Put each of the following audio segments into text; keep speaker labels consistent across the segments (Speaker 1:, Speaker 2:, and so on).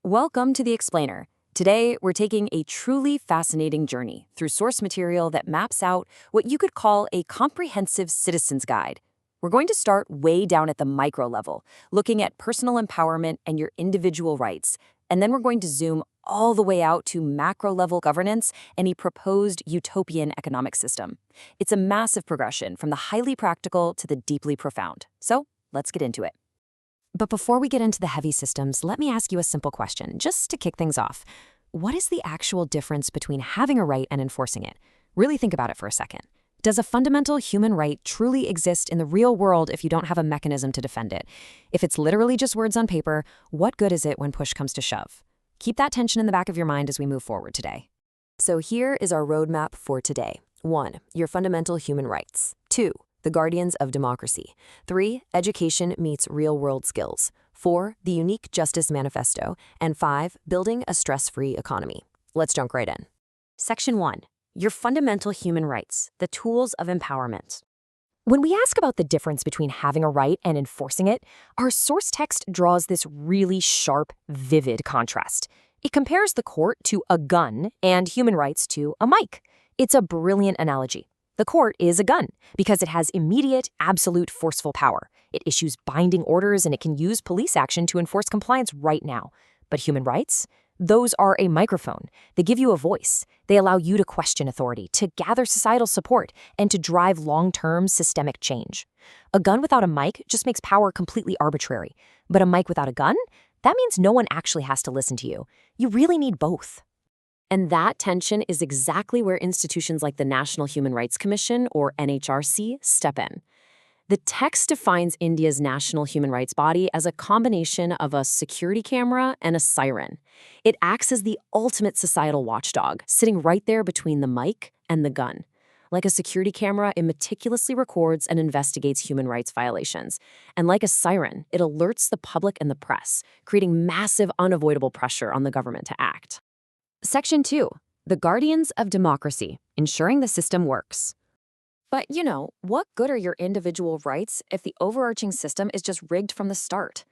Speaker 1: Welcome to The Explainer. Today, we're taking a truly fascinating journey through source material that maps out what you could call a comprehensive citizen's guide. We're going to start way down at the micro level, looking at personal empowerment and your individual rights. And then we're going to zoom all the way out to macro level governance and a proposed utopian economic system. It's a massive progression from the highly practical to the deeply profound. So let's get into it. But before we get into the heavy systems, let me ask you a simple question, just to kick things off. What is the actual difference between having a right and enforcing it? Really think about it for a second. Does a fundamental human right truly exist in the real world if you don't have a mechanism to defend it? If it's literally just words on paper, what good is it when push comes to shove? Keep that tension in the back of your mind as we move forward today. So here is our roadmap for today. 1. Your fundamental human rights. 2. The guardians of democracy. 3. Education meets real-world skills. 4. The unique justice manifesto. And 5. Building a stress-free economy. Let's jump right in. Section 1. Your fundamental human rights, the tools of empowerment. When we ask about the difference between having a right and enforcing it, our source text draws this really sharp, vivid contrast. It compares the court to a gun and human rights to a mic. It's a brilliant analogy. The court is a gun because it has immediate, absolute, forceful power. It issues binding orders and it can use police action to enforce compliance right now. But human rights? Those are a microphone. They give you a voice. They allow you to question authority, to gather societal support, and to drive long-term systemic change. A gun without a mic just makes power completely arbitrary. But a mic without a gun? That means no one actually has to listen to you. You really need both. And that tension is exactly where institutions like the National Human Rights Commission, or NHRC, step in. The text defines India's national human rights body as a combination of a security camera and a siren. It acts as the ultimate societal watchdog, sitting right there between the mic and the gun. Like a security camera, it meticulously records and investigates human rights violations. And like a siren, it alerts the public and the press, creating massive, unavoidable pressure on the government to act. Section 2. The guardians of democracy, ensuring the system works. But what good are your individual rights if the overarching system is just rigged from the start?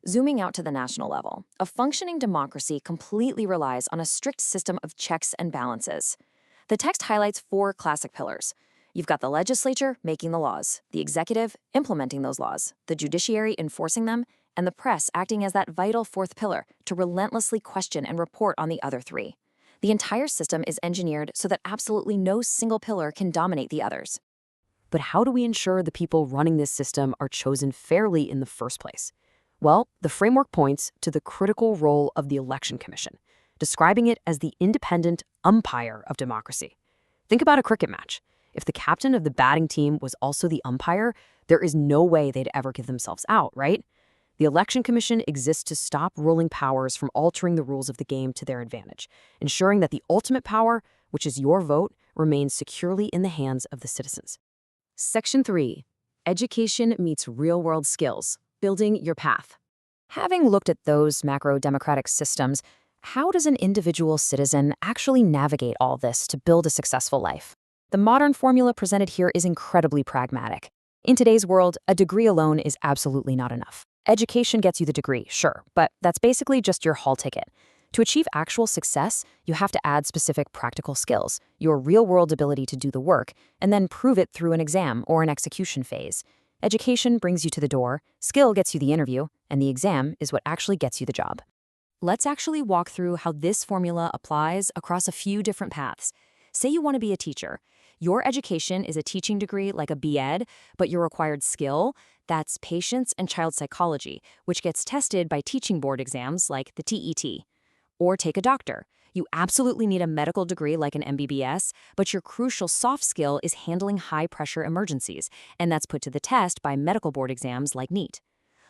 Speaker 1: Zooming out to the national level, a functioning democracy completely relies on a strict system of checks and balances. The text highlights 4 classic pillars. You've got the legislature making the laws, the executive implementing those laws, the judiciary enforcing them, and the press acting as that vital 4th pillar to relentlessly question and report on the other 3. The entire system is engineered so that absolutely no single pillar can dominate the others. But how do we ensure the people running this system are chosen fairly in the first place? Well, the framework points to the critical role of the Election Commission, describing it as the independent umpire of democracy. Think about a cricket match. If the captain of the batting team was also the umpire, there is no way they'd ever give themselves out, right? The Election Commission exists to stop ruling powers from altering the rules of the game to their advantage, ensuring that the ultimate power, which is your vote, remains securely in the hands of the citizens. Section 3. Education meets real-world skills, building your path. Having looked at those macro-democratic systems, how does an individual citizen actually navigate all this to build a successful life? The modern formula presented here is incredibly pragmatic. In today's world, a degree alone is absolutely not enough. Education gets you the degree, sure, but that's basically just your hall ticket. To achieve actual success, you have to add specific practical skills, your real-world ability to do the work, and then prove it through an exam or an execution phase. Education brings you to the door, skill gets you the interview, and the exam is what actually gets you the job. Let's actually walk through how this formula applies across a few different paths. Say you want to be a teacher. Your education is a teaching degree like a B.Ed, but your required skill, that's patience and child psychology, which gets tested by teaching board exams like the TET. Or take a doctor. You absolutely need a medical degree like an MBBS, but your crucial soft skill is handling high-pressure emergencies, and that's put to the test by medical board exams like NEET.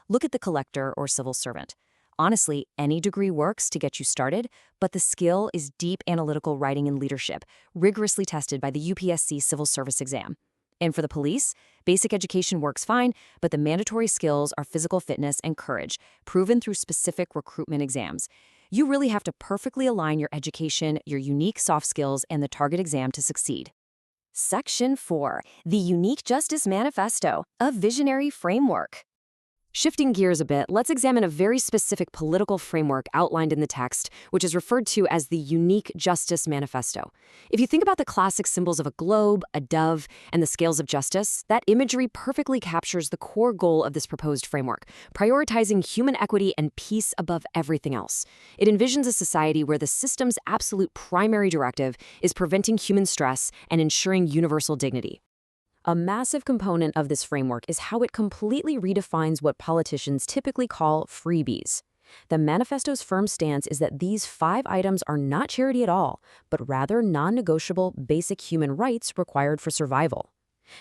Speaker 1: Look at the collector or civil servant. Honestly, any degree works to get you started, but the skill is deep analytical writing and leadership, rigorously tested by the UPSC Civil Service exam. And for the police, basic education works fine, but the mandatory skills are physical fitness and courage, proven through specific recruitment exams. You really have to perfectly align your education, your unique soft skills, and the target exam to succeed. Section 4. The Unique Justice Manifesto, a visionary framework. Shifting gears a bit, let's examine a very specific political framework outlined in the text, which is referred to as the Unique Justice Manifesto. If you think about the classic symbols of a globe, a dove, and the scales of justice, that imagery perfectly captures the core goal of this proposed framework, prioritizing human equity and peace above everything else. It envisions a society where the system's absolute primary directive is preventing human stress and ensuring universal dignity. A massive component of this framework is how it completely redefines what politicians typically call freebies. The manifesto's firm stance is that these 5 items are not charity at all, but rather non-negotiable basic human rights required for survival.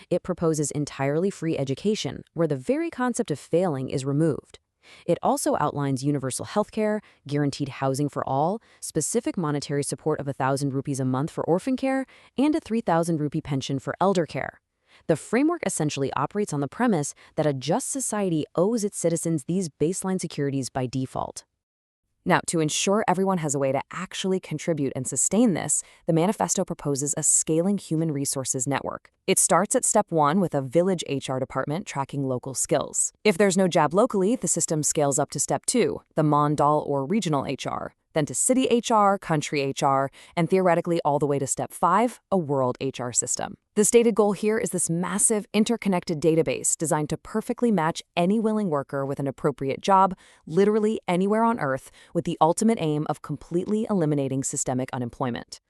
Speaker 1: It proposes entirely free education, where the very concept of failing is removed. It also outlines universal healthcare, guaranteed housing for all, specific monetary support of 1,000 rupees a month for orphan care, and a 3,000 rupee pension for elder care. The framework essentially operates on the premise that a just society owes its citizens these baseline securities by default. Now, to ensure everyone has a way to actually contribute and sustain this, the manifesto proposes a scaling human resources network. It starts at step 1 with a village HR department tracking local skills. If there's no job locally, the system scales up to step 2, the Mandal or regional HR, then to city HR, country HR, and theoretically all the way to step 5, a world HR system. The stated goal here is this massive, interconnected database designed to perfectly match any willing worker with an appropriate job, literally anywhere on Earth, with the ultimate aim of completely eliminating systemic unemployment.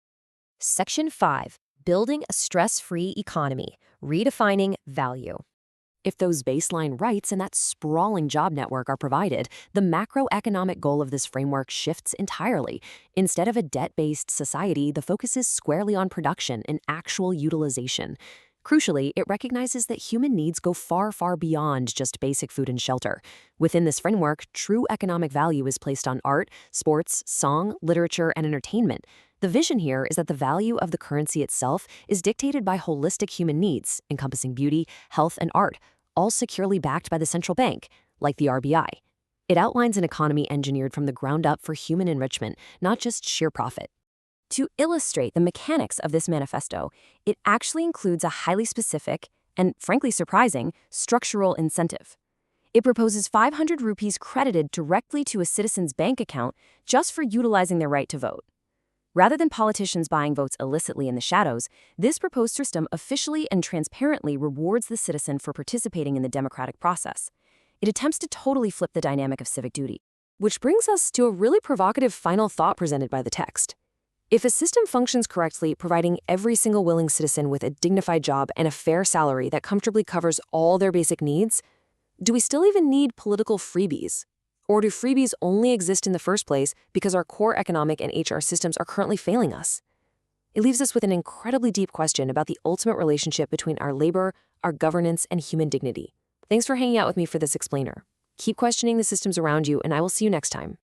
Speaker 2: Section 5. Building a stress-free economy, redefining value.
Speaker 1: If those baseline rights and that sprawling job network are provided, the macroeconomic goal of this framework shifts entirely. Instead of a debt-based society, the focus is squarely on production and actual utilization. Crucially, it recognizes that human needs go far, far beyond just basic food and shelter. Within this framework, true economic value is placed on art, sports, song, literature, and entertainment. The vision here is that the value of the currency itself is dictated by holistic human needs, encompassing beauty, health, and art, all securely backed by the central bank, like the RBI. It outlines an economy engineered from the ground up for human enrichment, not just sheer profit. To illustrate the mechanics of this manifesto, it actually includes a highly specific and, frankly surprising, structural incentive. It proposes 500 rupees credited directly to a citizen's bank account just for utilizing their right to vote. Rather than politicians buying votes illicitly in the shadows, this proposed system officially and transparently rewards the citizen for participating in the democratic process. It attempts to totally flip the dynamic of civic duty. Which brings us to a really provocative final thought presented by the text. If a system functions correctly, providing every single willing citizen with a dignified job and a fair salary that comfortably covers all their basic needs, do we still even need political freebies? Or do freebies only exist in the first place because our core economic and HR systems are currently failing us? It leaves us with an incredibly deep question about the ultimate relationship between our labor, our governance, and human dignity. Thanks for hanging out with me for this explainer. Keep questioning the systems around you, and I will see you next time.